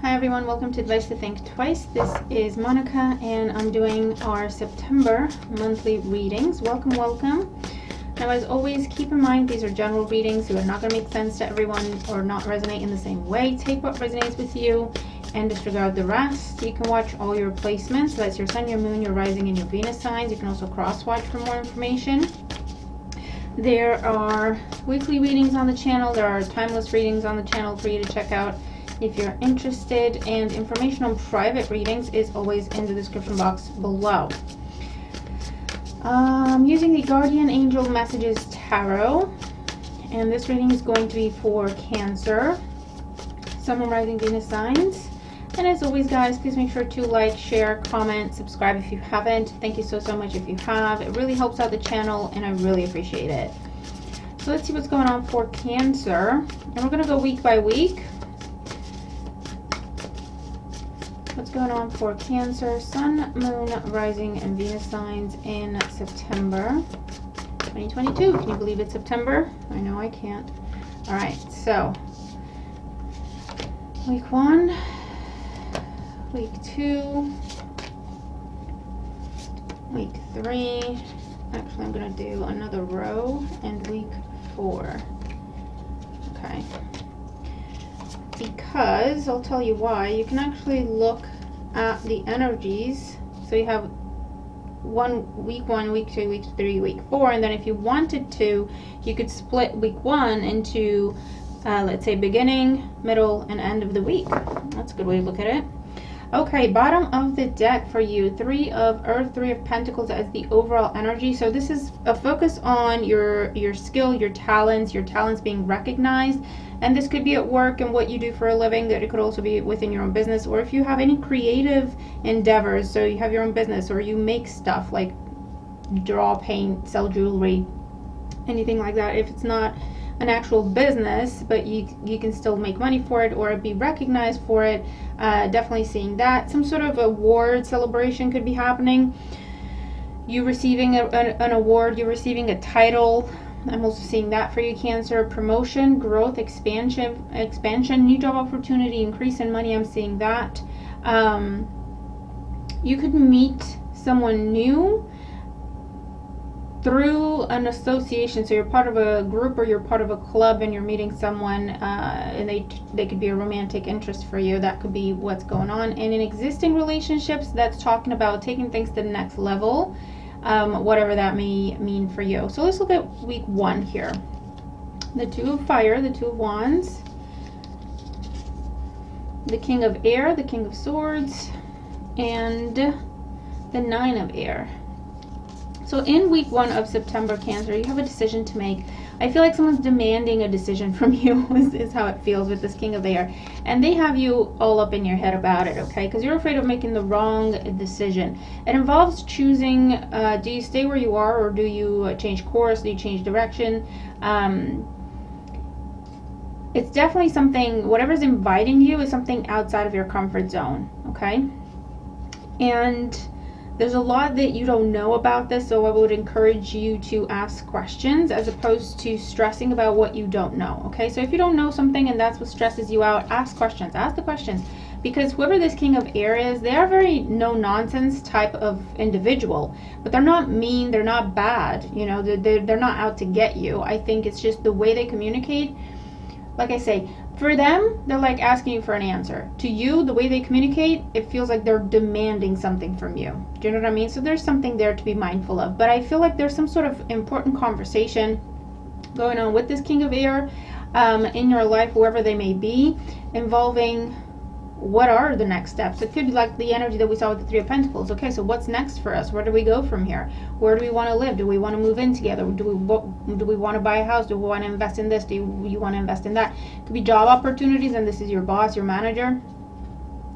Hi everyone, welcome to Advice to Think Twice. This is Monica and I'm doing our September monthly readings. Welcome, welcome. Now as always, keep in mind these are general readings, so they're not going to make sense to everyone or not resonate in the same way. Take what resonates with you and disregard the rest. You can watch all your placements, so that's your sun, your moon, your rising, and your Venus signs. You can also cross-watch for more information. There are weekly readings on the channel. There are timeless readings on the channel for you to check out if you're interested, and information on private readings is always in the description box below. I'm using the Guardian Angel Messages Tarot, and this reading is going to be for Cancer, Sun, Moon, Rising, Venus signs. And as always, guys, please make sure to like, share, comment, subscribe if you haven't. Thank you so much if you have. It really helps out the channel and I really appreciate it. So let's see what's going on for Cancer, and we're going to go week by week. What's going on for Cancer, Sun, Moon, Rising, and Venus signs in September 2022. Can you believe it's September? I know I can't. All right, so week 1, week 2, week 3. Actually, I'm going to do another row, and week 4. Okay. Because I'll tell you why. You can actually look at the energies. So you have week 1, week 2, week 3, week 4, and then if you wanted to, you could split week 1 into let's say beginning, middle, and end of the week. That's a good way to look at it. Okay, bottom of the deck for you, 3 of Earth, 3 of Pentacles as the overall energy. So this is a focus on your skill, your talents being recognized. And this could be at work and what you do for a living. That it could also be within your own business, or if you have any creative endeavors. So you have your own business, or you make stuff like draw, paint, sell jewelry, anything like that. If it's not an actual business, but you can still make money for it or be recognized for it, definitely seeing that. Some sort of award celebration could be happening. You receiving an award, you're receiving a title. I'm also seeing that for you, Cancer. Promotion, growth, expansion, new job opportunity, increase in money. I'm seeing that. You could meet someone new through an association. So you're part of a group or you're part of a club and you're meeting someone, and they could be a romantic interest for you. That could be what's going on. And in existing relationships, that's talking about taking things to the next level. Whatever that may mean for you. So let's look at week 1 here. The 2 of Fire, the 2 of Wands, the King of Air, the King of Swords, and the 9 of Air. So in week 1 of September, Cancer, you have a decision to make. I feel like someone's demanding a decision from you is how it feels with this King of Air. And they have you all up in your head about it, okay? Because you're afraid of making the wrong decision. It involves choosing, do you stay where you are, or do you change course, do you change direction? It's definitely something, whatever's inviting you is something outside of your comfort zone, okay? And there's a lot that you don't know about this, so I would encourage you to ask questions as opposed to stressing about what you don't know, okay? So if you don't know something and that's what stresses you out, ask questions. Ask the questions. Because whoever this King of Air is, they are a very no-nonsense type of individual. But they're not mean, they're not bad, you know, they're not out to get you. I think it's just the way they communicate. Like I say, for them, they're like asking you for an answer. To you, the way they communicate, it feels like they're demanding something from you. Do you know what I mean? So there's something there to be mindful of. But I feel like there's some sort of important conversation going on with this King of Air in your life, whoever they may be, involving what are the next steps. It could be like the energy that we saw with the 3 of Pentacles. Okay, so what's next for us? Where do we go from here? Where do we want to live? Do we want to move in together? Do we want to buy a house? Do we want to invest in this? Do you want to invest in that? It could be job opportunities, and this is your boss, your manager.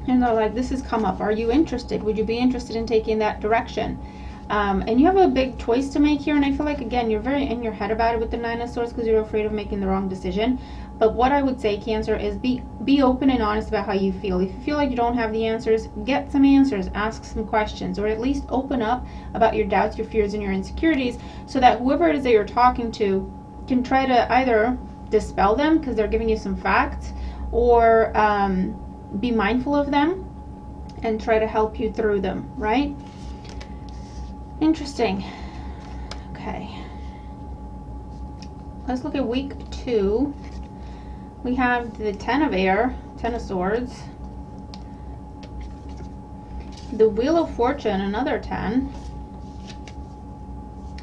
And they're like, this has come up. Are you interested? Would you be interested in taking that direction? And you have a big choice to make here, and I feel like, again, you're very in your head about it with the 9 of Swords because you're afraid of making the wrong decision. But what I would say, Cancer, is be open and honest about how you feel. If you feel like you don't have the answers, get some answers, ask some questions, or at least open up about your doubts, your fears, and your insecurities, so that whoever it is that you're talking to can try to either dispel them because they're giving you some facts, or be mindful of them and try to help you through them, right? Interesting. Okay. Let's look at week 2. We have the 10 of air, 10 of swords, the wheel of fortune, another 10,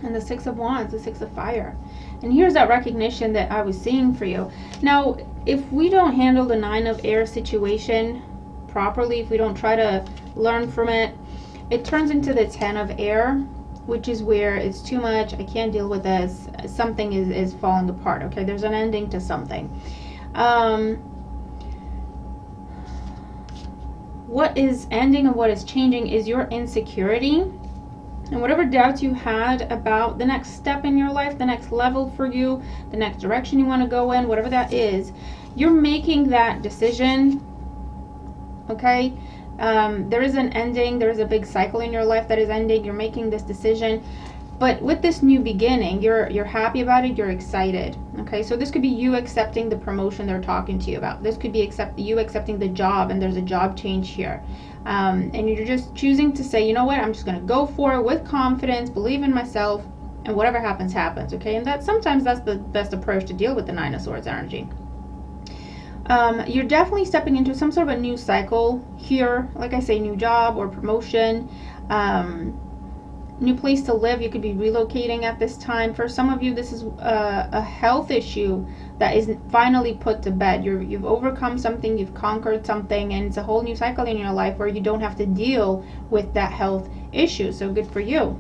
and the 6 of wands, the 6 of fire. And here's that recognition that I was seeing for you. Now, if we don't handle the 9 of air situation properly, if we don't try to learn from it, it turns into the 10 of air, which is where it's too much, I can't deal with this, something is falling apart, okay? There's an ending to something. What is ending and what is changing is your insecurity, and whatever doubts you had about the next step in your life, the next level for you, the next direction you want to go in, whatever that is, you're making that decision, okay? There is an ending, there is a big cycle in your life that is ending, you're making this decision, but with this new beginning, you're happy about it, you're excited, okay? So this could be you accepting the promotion they're talking to you about. This could be you accepting the job, and there's a job change here. And you're just choosing to say, you know what, I'm just going to go for it with confidence, believe in myself, and whatever happens, happens, okay? And sometimes that's the best approach to deal with the 9 of swords energy. You're definitely stepping into some sort of a new cycle here, like I say, new job or promotion, new place to live. You could be relocating at this time. For some of you, this is a health issue that is finally put to bed. You've overcome something, you've conquered something, and it's a whole new cycle in your life where you don't have to deal with that health issue. So good for you.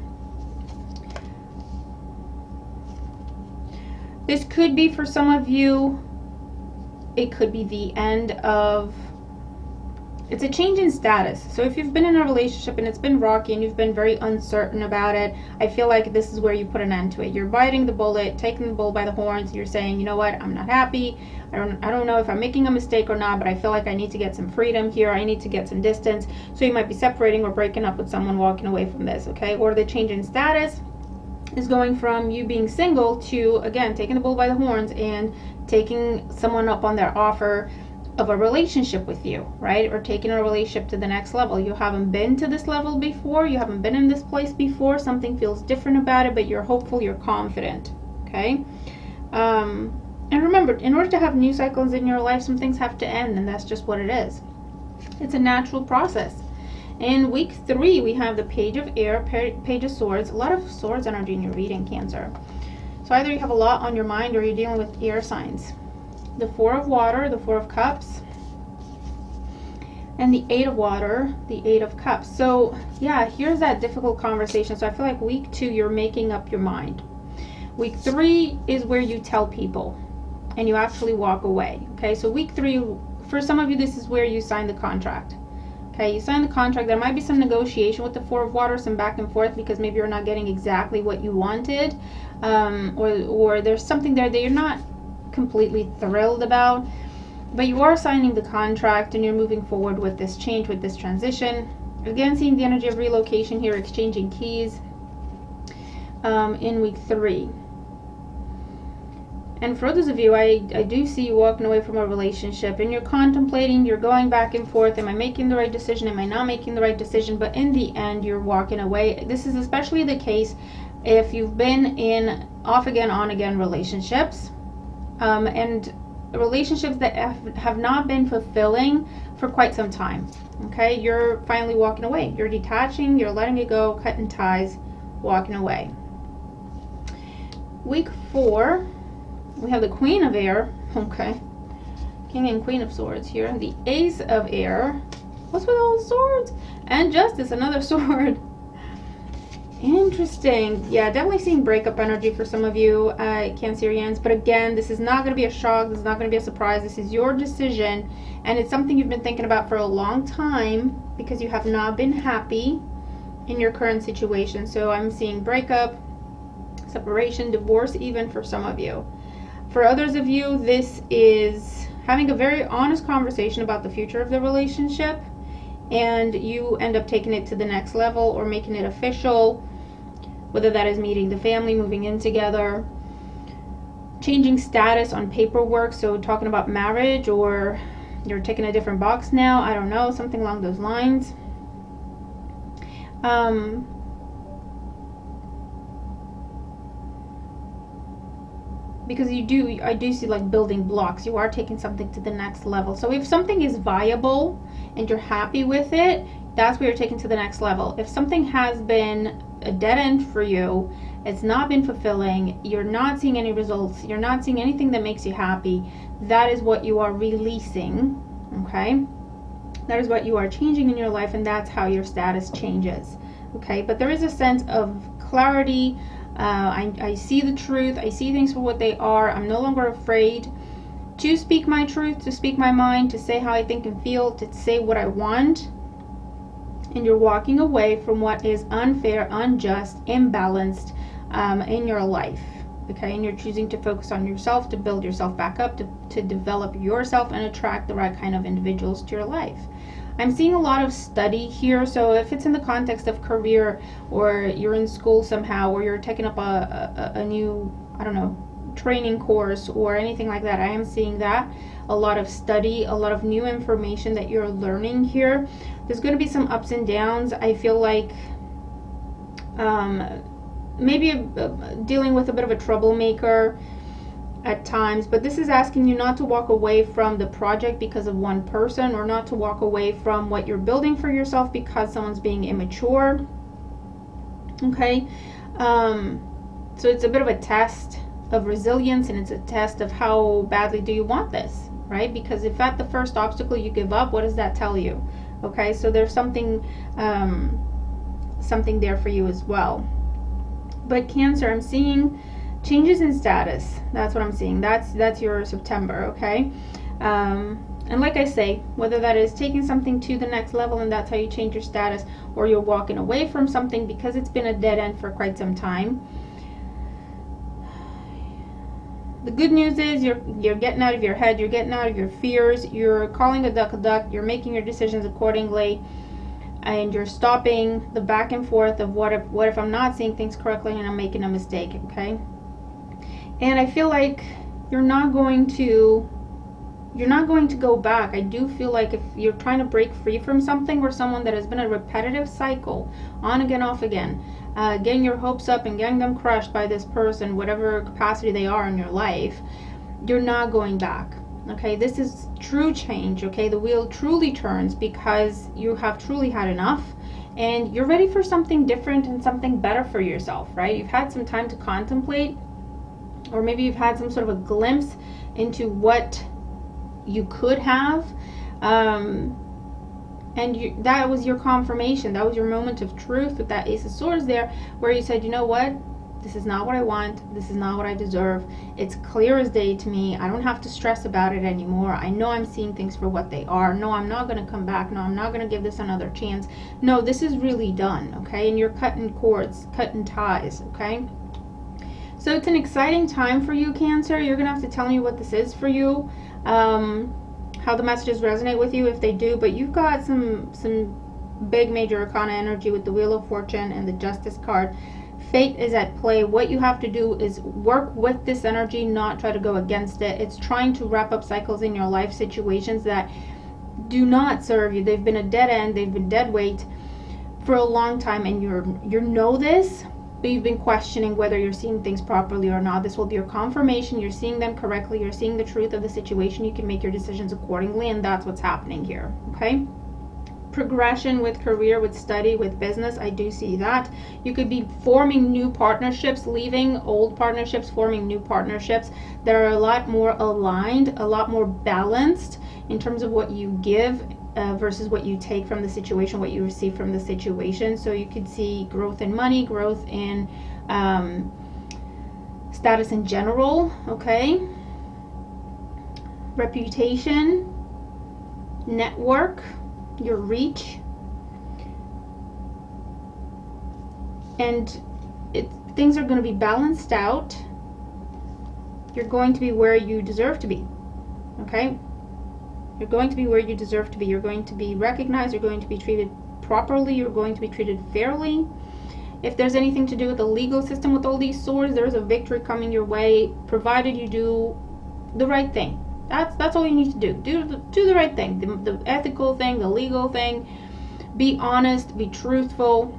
This could be, for some of you, it could be the end of, it's a change in status. So if you've been in a relationship and it's been rocky and you've been very uncertain about it, I feel like this is where you put an end to it. You're biting the bullet, taking the bull by the horns. You're saying, you know what, I'm not happy. I don't know if I'm making a mistake or not, but I feel like I need to get some freedom here. I need to get some distance. So you might be separating or breaking up with someone, walking away from this, okay? Or the change in status is going from you being single to, again, taking the bull by the horns and taking someone up on their offer of a relationship with you, right? Or taking a relationship to the next level. You haven't been to this level before, you haven't been in this place before, something feels different about it, but you're hopeful, you're confident, okay? And remember, in order to have new cycles in your life, some things have to end, and that's just what it is. It's a natural process. In week 3, we have the Page of Air, Page of Swords, a lot of swords energy in your reading, Cancer. So either you have a lot on your mind or you're dealing with air signs. The 4 of Water, the 4 of Cups, and the 8 of Water, the 8 of Cups. So yeah, here's that difficult conversation. So I feel like week 2, you're making up your mind. Week 3 is where you tell people and you actually walk away, okay? So week 3, for some of you, this is where you sign the contract. Okay, you sign the contract. There might be some negotiation with the 4 of Water, some back and forth, because maybe you're not getting exactly what you wanted, or there's something there that you're not completely thrilled about, but you are signing the contract and you're moving forward with this change, with this transition. Again, seeing the energy of relocation here, exchanging keys in week 3. And for others of you, I do see you walking away from a relationship and you're contemplating, you're going back and forth. Am I making the right decision? Am I not making the right decision? But in the end, you're walking away. This is especially the case if you've been in off again, on again relationships, and relationships that have not been fulfilling for quite some time. Okay, you're finally walking away. You're detaching, you're letting it go, cutting ties, walking away. Week 4. We have the Queen of Air, okay, King and Queen of Swords here, the Ace of Air, what's with all the swords, and Justice, another sword. Interesting. Yeah, definitely seeing breakup energy for some of you, Cancerians, but again, this is not going to be a shock, this is not going to be a surprise, this is your decision, and it's something you've been thinking about for a long time because you have not been happy in your current situation. So I'm seeing breakup, separation, divorce even for some of you. For others of you, this is having a very honest conversation about the future of the relationship, and you end up taking it to the next level or making it official, whether that is meeting the family, moving in together, changing status on paperwork, so talking about marriage or You're taking a different box now. I don't know, something along those lines. Because I do see like building blocks. You are taking something to the next level. So if something is viable and you're happy with it, that's what you're taking to the next level. If something has been a dead end for you, it's not been fulfilling, you're not seeing any results, you're not seeing anything that makes you happy, that is what you are releasing, okay? That is what you are changing in your life, and that's how your status changes, okay? But there is a sense of clarity. I see the truth. I see things for what they are. I'm no longer afraid to speak my truth, to speak my mind, to say how I think and feel, to say what I want. And you're walking away from what is unfair, unjust, imbalanced in your life, okay? And you're choosing to focus on yourself, to build yourself back up, to develop yourself and attract the right kind of individuals to your life. I'm seeing a lot of study here, so if it's in the context of career, or you're in school somehow, or you're taking up a new, I don't know, training course or anything like that, I am seeing that. A lot of study, a lot of new information that you're learning here. There's going to be some ups and downs. I feel like maybe dealing with a bit of a troublemaker at times, but this is asking you not to walk away from the project because of one person, or not to walk away from what you're building for yourself because someone's being immature, okay? So it's a bit of a test of resilience, and it's a test of how badly do you want this, right? Because if at the first obstacle you give up, what does that tell you? Okay, so there's something something there for you as well. But Cancer, I'm seeing changes in status. That's what I'm seeing. That's your September, okay? And like I say, whether that is taking something to the next level and that's how you change your status, or you're walking away from something because it's been a dead end for quite some time. The good news is you're getting out of your head, you're getting out of your fears, you're calling a duck, you're making your decisions accordingly, and you're stopping the back and forth of what if I'm not seeing things correctly and I'm making a mistake, okay? And I feel like you're not going to go back. I do feel like if you're trying to break free from something or someone that has been a repetitive cycle, on again, off again, getting your hopes up and getting them crushed by this person, whatever capacity they are in your life, you're not going back, okay? This is true change, okay? The wheel truly turns because you have truly had enough and you're ready for something different and something better for yourself, right? You've had some time to contemplate, or maybe you've had some sort of a glimpse into what you could have, and that was your confirmation. That was your moment of truth with that Ace of Swords there, where you said, you know what, this is not what I want, this is not what I deserve, it's clear as day to me, I don't have to stress about it anymore, I know I'm seeing things for what they are, no, I'm not going to come back, no, I'm not going to give this another chance, no, this is really done, okay? And you're cutting cords, cutting ties, okay? So it's an exciting time for you, Cancer. You're going to have to tell me what this is for you, how the messages resonate with you if they do, but you've got some big major arcana energy with the Wheel of Fortune and the Justice card. Fate is at play. What you have to do is work with this energy, not try to go against it. It's trying to wrap up cycles in your life, situations that do not serve you. They've been a dead end, they've been dead weight for a long time, and you know this, but you've been questioning whether you're seeing things properly or not. This will be your confirmation. You're seeing them correctly. You're seeing the truth of the situation. You can make your decisions accordingly, and that's what's happening here, okay? Progression with career, with study, with business, I do see that. You could be forming new partnerships, leaving old partnerships, forming new partnerships that are a lot more aligned, a lot more balanced in terms of what you give versus what you take from the situation, what you receive from the situation. So you could see growth in money, growth in status in general, okay? Reputation, network, your reach, and things are going to be balanced out. You're going to be where you deserve to be, okay? You're going to be where you deserve to be. You're going to be recognized. You're going to be treated properly. You're going to be treated fairly. If there's anything to do with the legal system with all these swords, there's a victory coming your way, provided you do the right thing, That's all you need to do. Do the right thing, the ethical thing, the legal thing. Be honest, be truthful,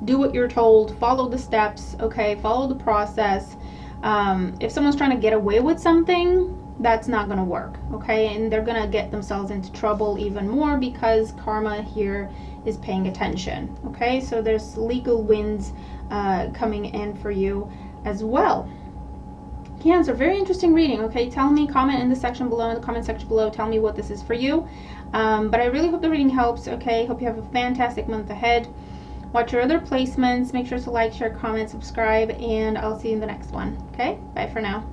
do what you're told, follow the steps, okay? Follow the process. If someone's trying to get away with something, that's not going to work, okay? And they're going to get themselves into trouble even more because karma here is paying attention, okay? So there's legal wins coming in for you as well. Cancer, very interesting reading, okay? Tell me, comment in the section below, in the comment section below, tell me what this is for you. But I really hope the reading helps, okay? Hope you have a fantastic month ahead. Watch your other placements. Make sure to like, share, comment, subscribe, and I'll see you in the next one, okay? Bye for now.